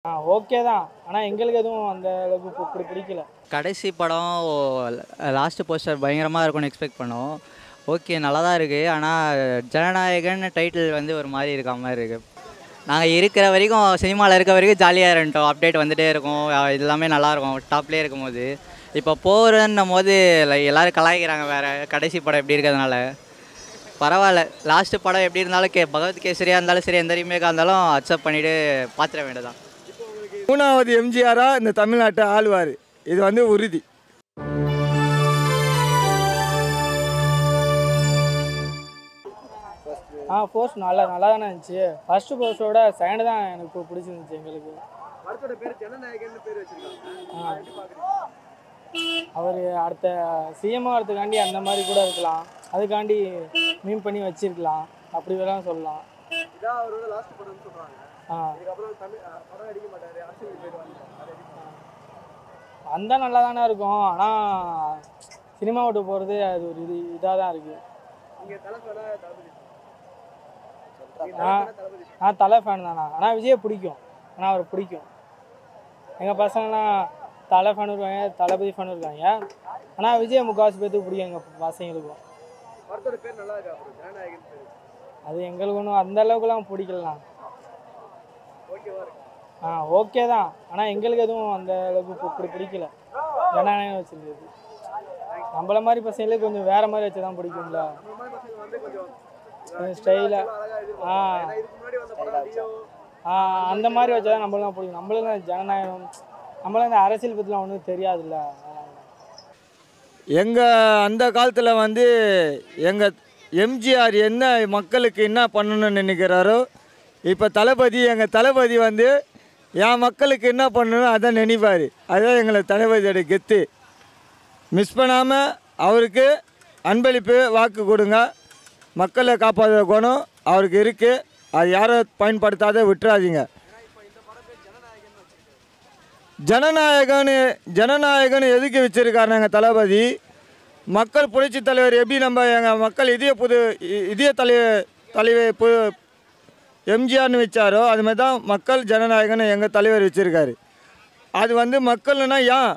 Okay தான். ஆனா எங்களுக்கு எதுவும் அந்த அளவுக்கு பிடிக்கல. கடைசி படம் லாஸ்ட் போஸ்டர் பயங்கரமாக இருக்கும்னு எக்ஸ்பெக்ட் பண்ணோம். ஓகே நல்லா தான் இருக்குது. ஆனால் ஜனநாயகன் டைட்டில் வந்து ஒரு மாதிரி இருக்க மாதிரி இருக்குது. நாங்கள் இருக்கிற வரைக்கும் சினிமாவில் இருக்க வரைக்கும் ஜாலியாக இருந்துட்டோம். அப்டேட் வந்துகிட்டே இருக்கும். இது எல்லாமே நல்லாயிருக்கும் டாப்லேயே இருக்கும்போது. இப்போ போகிறன்னும் போது எல்லோரும் கலாய்க்கிறாங்க வேறு கடைசி படம் எப்படி இருக்கிறதுனால. பரவாயில்ல, லாஸ்ட்டு படம் எப்படி இருந்தாலும் பகவத் கேசரியாக இருந்தாலும் சரி, எந்த ரீமேக்காக இருந்தாலும் அக்செப்ட் பண்ணிவிட்டு பார்த்துட வேண்டியதான். 3வது எம்ஜிஆராக இந்த தமிழ்நாட்டை ஆளுவார், இது வந்து உறுதி. போஸ்ட் நல்லா தானே இருந்துச்சு. ஃபர்ஸ்ட் போஸ்டோட செகண்ட் தான் எனக்கு பிடிச்சிருந்துச்சு. எங்களுக்கு அவர் அடுத்த சிஎம் ஆகிறதுக்காண்டி அந்த மாதிரி கூட இருக்கலாம், அதுக்காண்டி மீன் பண்ணி வச்சிருக்கலாம், அப்படி வேணாம் சொல்லலாம். வந்தால் நல்லா தானே இருக்கும். ஆனால் சினிமா விட்டு போகிறது அது ஒரு இதாக தான் இருக்குது. நான் தலை ஃபேன் தானா. ஆனால் விஜயை பிடிக்கும். ஆனால் அவர் பிடிக்கும். எங்கள் பசங்களாம் தலை ஃபேன் இருக்காங்க, தளபதி ஃபேன் இருக்காங்க. ஆனால் விஜய் முக்கால்வாசி பேருக்கு பிடிக்கும் எங்கள் பசங்களுக்கும். அது எங்களுக்கு ஒன்றும் அந்த அளவுக்குலாம் பிடிக்கலாம். ஓகே தான். ஆனால் எங்களுக்கு எதுவும் அந்த அளவுக்கு பிடிக்கல. ஜனநாயகம் வச்சுருந்தது. நம்மள மாதிரி பசங்களுக்கு கொஞ்சம் வேறு மாதிரி வச்சு தான் பிடிக்கும்ல. ஸ்டைலாக அந்த மாதிரி வச்சா தான் நம்மளும் பிடிக்கும். நம்மளும் ஜனநாயகம், நம்மளும் இந்த அரசியல் பற்றிலாம் ஒன்றும் தெரியாதுல்ல. எங்கள் அந்த காலத்தில் வந்து எங்கள் எம்ஜிஆர் என்ன மக்களுக்கு என்ன பண்ணணும்னு நினைக்கிறாரோ, இப்போ எங்கள் தளபதி வந்து என் மக்களுக்கு என்ன பண்ணணும் அதான் நினைப்பார். அதுதான் எங்களை தளபதியோட கெத்து. மிஸ் பண்ணாமல் அவருக்கு அன்பளிப்பு வாக்கு கொடுங்க. மக்களை காப்பாற்ற குணம் அவருக்கு இருக்குது. அது யாரும் பயன்படுத்தாத விட்டுறாதீங்க. ஜனநாயகன்னு எதுக்கு வச்சுருக்காரு எங்கள் தளபதி? மக்கள் புரட்சி தலைவர் எப்படி நம்ம எங்கள் மக்கள் இதய தலைவர் எம்ஜிஆர்னு வச்சாரோ அது மாதிரி தான் மக்கள் ஜனநாயகன்னு எங்கள் தலைவர் வச்சுருக்காரு. அது வந்து மக்கள்னா ஏன்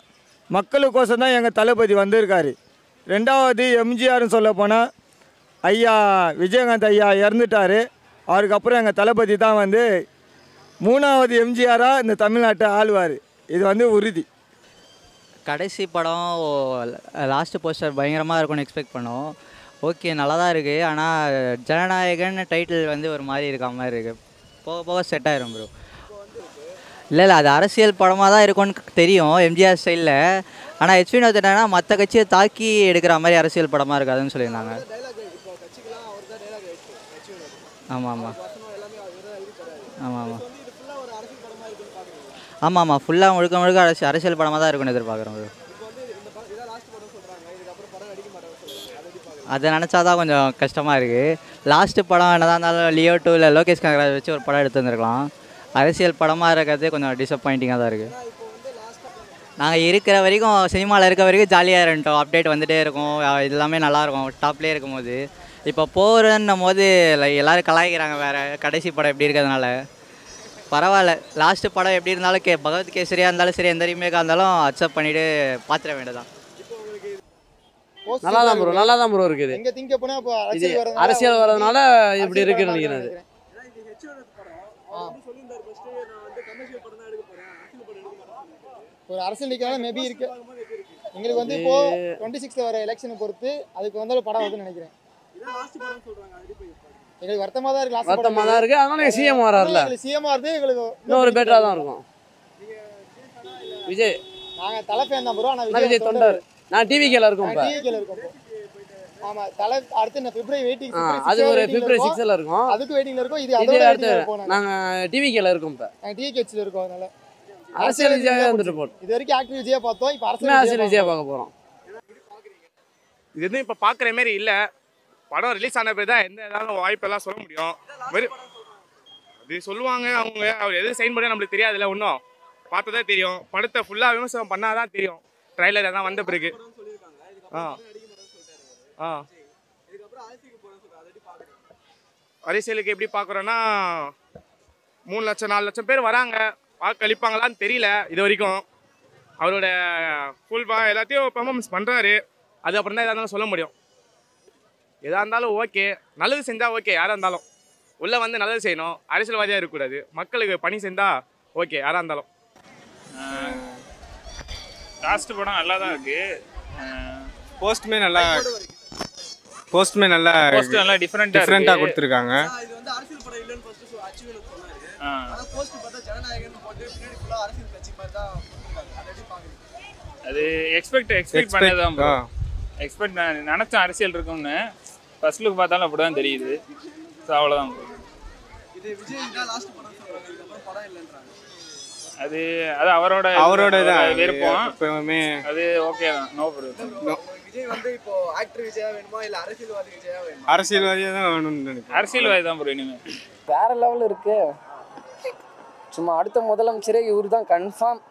மக்களுக்கோசம் தான் எங்கள் தளபதி வந்திருக்காரு. 2வது எம்ஜிஆர்னு சொல்ல போனால் ஐயா விஜயகாந்த் ஐயா இறந்துட்டார். அவருக்கப்புறம் எங்கள் தளபதி தான் வந்து 3வது எம்ஜிஆராக இந்த தமிழ்நாட்டை ஆளுவார், இது வந்து உறுதி. கடைசி படம் லாஸ்ட் போஸ்டர் பயங்கரமாக இருக்கும்னு எக்ஸ்பெக்ட் பண்ணோம். ஓகே நல்லா தான் இருக்குது. ஆனால் ஜனநாயகன் டைட்டில் வந்து ஒரு மாதிரி இருக்க மாதிரி இருக்குது. போக போக செட் ஆயிரும் ப்ரோ. இல்லை அது அரசியல் படமாக தான் இருக்கும்னு தெரியும் எம்ஜிஆர் ஸ்டைலில். ஆனால் ஹெச் வினோத் என்னன்னா மற்ற கட்சியை தாக்கி எடுக்கிற மாதிரி அரசியல் படமாக இருக்காதுன்னு சொல்லியிருந்தாங்க. ஆமாம் ஆமாம் ஆமாம் ஆமாம் ஆமாம் ஆமாம் ஃபுல்லாக முழுக்க அரசியல் படமாக தான் இருக்குன்னு எதிர்பார்க்குறோம் ப்ரோ. அதை நினச்சா தான் கொஞ்சம் கஷ்டமாக இருக்குது. லாஸ்ட்டு படம் என்ன தான் இருந்தாலும் லியோ 2 இல்லை லோகேஷ் கனகராஜ் வச்சு ஒரு படம் எடுத்து வந்துருக்கலாம். அரசியல் படமாக இருக்கிறது கொஞ்சம் டிசப்பாயிண்டிங்காக தான் இருக்குது. நாங்கள் இருக்கிற வரைக்கும் சினிமாவில் இருக்க வரைக்கும் ஜாலியாக இருந்துட்டோம். அப்டேட் வந்துகிட்டே இருக்கும். இது எல்லாமே நல்லாயிருக்கும் டாப்லேயே இருக்கும்போது. இப்போ போகிறன்னும் போது எல்லோரும் கலாய்க்கிறாங்க வேறு கடைசி படம் எப்படி இருக்கிறதுனால. பரவாயில்ல, லாஸ்ட்டு படம் எப்படி இருந்தாலும் பகவத் கேசரியாக இருந்தாலும் சரி, எந்த ரீமேக்காக இருந்தாலும் அக்செப்ட் பண்ணிவிட்டு பார்த்துட வேண்டியதான். நல்லா தான் ப்ரோ இருக்குது. இது அரசியல் வரதுனால இப்படி இருக்குன்னு நினைக்கிறேன். ஒரு அரசியல் நிற்கிறனால மேபி இருக்கு. எங்களுக்கு வந்து இப்போ 26 வர எலெக்ஷனை பொறுத்து அதுக்கு வந்து ஒரு படம் வருதுன்னு நினைக்கிறேன். எங்களுக்கு வருத்தமாக தான் இருக்கு. அதனால சிஎம் வராருல, சிஎம் வருது எங்களுக்கு இன்னொரு பெட்டரா தான் இருக்கும். விஜய் நாங்கள் தலை ஃபேன் தான் ப்ரோ. ஆனால் விஜய் தொண்டர். நான் டிவிக்கேல இருக்கோம். ஆமாம், தலை அடுத்து பிப்ரவரி வெயிட்டிங். அது ஒரு பிப்ரவரி 6ல இருக்கும். அதுக்கு வெயிட்டிங்ல இருக்கும். இது அடுத்து நாங்கள் டிவிக்கேல இருக்கோம். இப்போ நாங்கள் டிவிகேச்சில் இருக்கோம். அதனால அரசியல் விஜயாவே வந்துட்டு போட்டோம். இது வரைக்கும் ஆக்டிவ் விஜயா பார்த்தோம். இப்போ அரசியல் விஜயா பார்க்க போகிறோம். இது எதுவும் இப்போ பார்க்குற மாரி இல்லை. படம் ரிலீஸ் ஆன பிறகு தான் எந்த ஏதாவது வாய்ப்பெல்லாம் சொல்ல முடியும். அது சொல்லுவாங்க அவங்க. அவர் எது சைன் பண்ண நம்மளுக்கு தெரியாதுல்ல. ஒன்றும் பார்த்ததா தெரியும். படத்தை ஃபுல்லாக விமர்சனம் பண்ணால் தான் தெரியும். ட்ரைலர் எல்லாம் வந்த பிறகு அரசியலுக்கு எப்படி பார்க்குறோன்னா 3 லட்சம் 4 லட்சம் பேர் வராங்க. வாக்களிப்பாங்களான்னு தெரியல இது வரைக்கும். அவரோட ஃபுல் எல்லாத்தையும் பெர்ஃபார்மன்ஸ் பண்ணுறாரு. அது அப்புறம் தான் எதாக இருந்தாலும் சொல்ல முடியும். எதாக இருந்தாலும் ஓகே, நல்லது செஞ்சால் ஓகே. யாராக இருந்தாலும் உள்ளே வந்து நல்லது செய்யணும், அரசியல்வாதியாக இருக்கக்கூடாது. மக்களுக்கு பணி செஞ்சால் ஓகே யாராக இருந்தாலும். லாஸ்ட் படம் நல்லா தான் இருக்கு. போஸ்ட்டுமே நல்லா டிஃப்ரெண்ட்டாக கொடுத்துருக்காங்க. அது எக்ஸ்பெக்ட் பண்ணதான் ப்ரோ. எக்ஸ்பெக்ட் நினச்ச அரசியல் இருக்கும்னு ஃபர்ஸ்ட் லுக் பார்த்தாலும் அப்படி தான் தெரியுது. ஸோ அவ்வளோதான் ப்ரோ. அது அவரோட விருப்பம். எப்பவுமே அது ஓகே தான். No bro. விஜய் வந்து இப்போ ஆக்டர் விஜயா வேணுமா இல்ல அரசியல்வாதி விஜயா வேணுமா? அரசியல்வாதியா தான் வேணும்னு நினைக்கிறேன். அரசியல்வாதி தான் ப்ரோ. இனிமே வேற லெவல் இருக்கு. சும்மா அடுத்த முதலமைச்சரே இவரு தான் கன்ஃபார்ம்,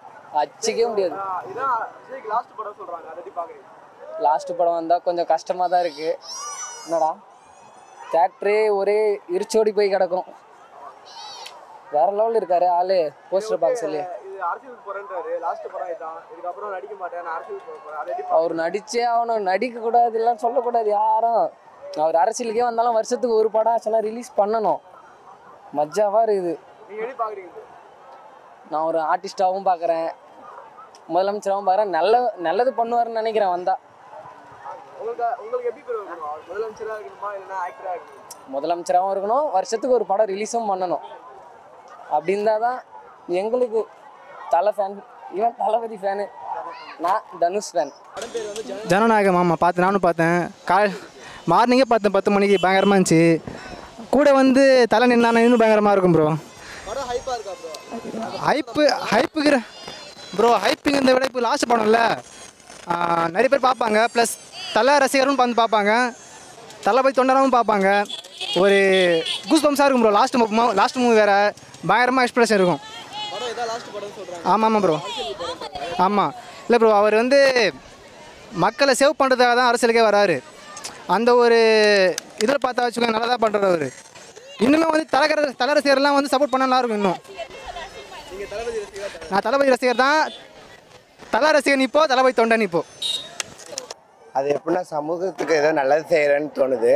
அச்சிக்கவே முடியாது. இதான் விஜய்க்கு லாஸ்ட் படம் சொல்றாங்க, அதை எப்படி பாக்குறீங்க? லாஸ்ட் படம் வந்தா கொஞ்சம் கஷ்டமா தான் இருக்கு. என்னடா தேட்டரே ஒரே இருச்சோடி போய் கிடக்கும். வேற லெவல் இருக்காரு ஆளு. போஸ்டர் பார்க்க சொல்லி இது அரசியலுக்கு போறேன்றாரு. லாஸ்ட் படம் இதான், இதுக்கு அப்புறம் நடிக்க மாட்டேன், நான் அரசியலுக்கு போறேன். அதை எப்படி அவர் நடிச்சே ஆகணும், நடிக்க கூடாது எல்லாம் சொல்லக்கூடாது யாரும். அவர் அரசியலுக்கே வந்தாலும் வருஷத்துக்கு ஒரு படம் ஆச்சுன்னா ரிலீஸ் பண்ணணும். மஜாவா இருக்குது. நீங்க எப்படி பாக்குறீங்க? நான் ஒரு ஆர்டிஸ்டாகவும் பார்க்குறேன், முதலமைச்சராகவும் பார்க்குறேன். நல்லது பண்ணுவாருன்னு நினைக்கிறேன் வந்தா. உங்களுக்கு எப்படி இருக்கணும்? முதலமைச்சரா இருக்கணுமா இல்லைன்னா ஆக்டரா இருக்கணும்? முதலமைச்சராகவும் இருக்கணும், வருஷத்துக்கு ஒரு படம் ரிலீஸும் பண்ணணும். அப்படின்னா தான் எங்களுக்கு தலை ஃபேன். இவன் தளபதி ஃபேனு, நான் தனுஷ் ஃபேன். ஜனநாயகம் ஆமாம் பார்த்தேன், நானும் பார்த்தேன். மார்னிங்கே பார்த்தேன் 10 மணிக்கு. பயங்கரமாக இருந்துச்சு. கூட வந்து தலை நின்னா இன்னும் பயங்கரமாக இருக்கும் ப்ரோ. படம் ஹைப்பா இருக்கா ப்ரோ? ஹைப்புங்கிற ப்ரோ. ஹைப்புங்க இந்த விட இப்போ லாஸ்ட் படம்ல நிறைய பேர் பார்ப்பாங்க. ப்ளஸ் தலை ரசிகரும் வந்து பார்ப்பாங்க, தளபதி தொண்டராகவும் பார்ப்பாங்க. ஒரு கூஸ் பம்ஸாக இருக்கும் ப்ரோ. லாஸ்ட் மூவி வேறு பயங்கரமாக எக்ஸ்பிரஷன் இருக்கும். ஆமாம் ப்ரோ. ஆமாம் இல்லை ப்ரோ, அவர் வந்து மக்களை சேவ் பண்ணுறதுக்காக தான் அரசியலுக்கே வராரு. அந்த ஒரு இதில் பார்த்தா வச்சுக்கோங்க, நல்லா தான் பண்ணுறாரு அவர். இன்னுமே வந்து தலை ரசிகர்லாம் வந்து சப்போர்ட் பண்ண நல்லா இருக்கும். இன்னும் நான் தளபதி ரசிகர் தான். தலை ரசிகன் இப்போ, தளபதி தொண்டன் இப்போ. அது எப்படின்னா சமூகத்துக்கு ஏதோ நல்லது செய்கிறேன்னு தோணுது.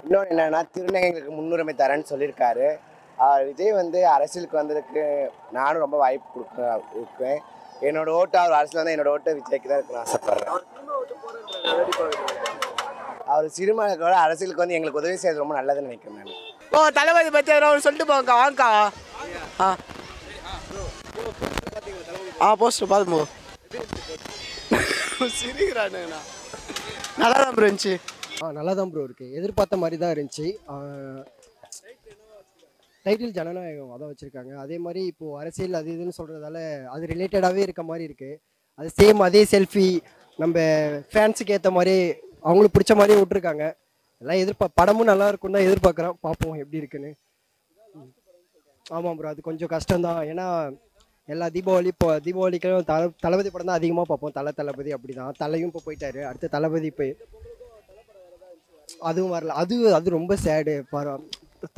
இன்னொன்று என்னென்னா திருநங்கைகளுக்கு முன்னுரிமை தரேன்னு சொல்லியிருக்காரு. விஜய் வந்து அரசியலுக்கு வந்ததுக்கு நானும் ரொம்ப வாய்ப்பு இருக்கேன். என்னோட ஓட்டு அவர் அரசியல் வந்தால் என்னோட ஓட்டை விஜய்க்கு தான் இருக்குன்னு ஆசைப்பட்றேன். அவர் சினிமாவோட அரசியலுக்கு வந்து எங்களுக்கு உதவி செய்யறது ரொம்ப நல்லதுன்னு நினைக்கிறேன் நான். தளபதி பற்றி அவர் சொல்லிட்டு போங்க வாங்கக்கா. போஸ்டர் பார்த்து போ. சிரிக்கிறானுங்கண்ணா. நல்லா தான் ப்ரோ இருந்துச்சு. நல்லா தான் ப்ரோ இருக்குது. எதிர்பார்த்த மாதிரி தான் இருந்துச்சு. டைட்டில் ஜனநாயகம் அதான் வச்சுருக்காங்க. அதே மாதிரி இப்போது அரசியல் அது இதுன்னு சொல்கிறதால அது ரிலேட்டடாகவே இருக்க மாதிரி இருக்குது. அது சேம் அதே செல்ஃபி நம்ம ஃபேன்ஸுக்கு ஏற்ற மாதிரி அவங்களுக்கு பிடிச்ச மாதிரியே விட்ருக்காங்க. எல்லாம் படமும் நல்லா இருக்குன்னு தான் எதிர்பார்க்குறோம். பார்ப்போம் எப்படி இருக்குன்னு. ஆமாம் ப்ரோ, அது கொஞ்சம் கஷ்டம்தான். ஏன்னா எல்லா தீபாவளிக்கும் தளபதி படம் தான் அதிகமாக பார்ப்போம். தளபதி அப்படி தான். தலையும் இப்போ போயிட்டாரு. அடுத்த தளபதி இப்போ அதுவும் வரல. அது ரொம்ப சேடு.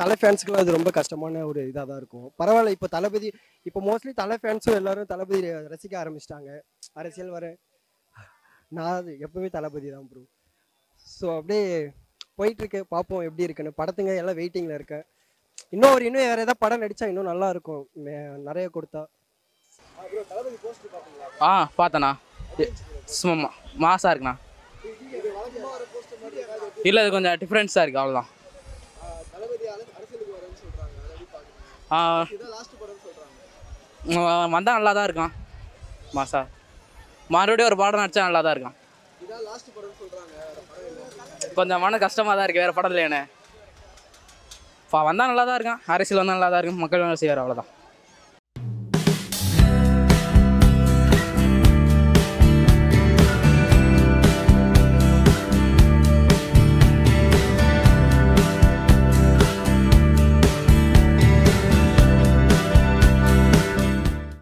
தலை ஃபேன்ஸுக்குலாம் அது ரொம்ப கஷ்டமான ஒரு இதாக தான் இருக்கும். பரவாயில்ல, இப்போ தளபதி இப்போ மோஸ்ட்லி தலை ஃபேன்ஸும் எல்லோரும் தளபதி ரசிக்க ஆரம்பிச்சிட்டாங்க. அரசியல் வர நான் அது எப்போவுமே தளபதி தான் ப்ரோ. ஸோ அப்படியே போயிட்டுருக்கு. பார்ப்போம் எப்படி இருக்குன்னு. படத்துங்க எல்லாம் வெயிட்டிங்கில் இருக்கேன். இன்னும் வேறு ஏதாவது படம் நடித்தா இன்னும் நல்லாயிருக்கும், நிறைய கொடுத்தா. பார்த்தண்ணா. சும்மா மாசாக இருக்குண்ணா. இல்லை அது கொஞ்சம் டிஃப்ரென்ஸாக இருக்குது, அவ்வளோதான். வந்தால் நல்லா தான் இருக்கான் மாசா. மறுபடியும் ஒரு படம் நடிச்சா நல்லா தான் இருக்கான். கொஞ்சம் மன கஷ்டமாக தான் இருக்குது, வேறு படம் இல்லையானே. வந்தால் நல்லா தான் இருக்கான். அரசியல் வந்தால் நல்லா தான் இருக்கும், மக்கள் வேலை செய்வார், அவ்வளோதான்.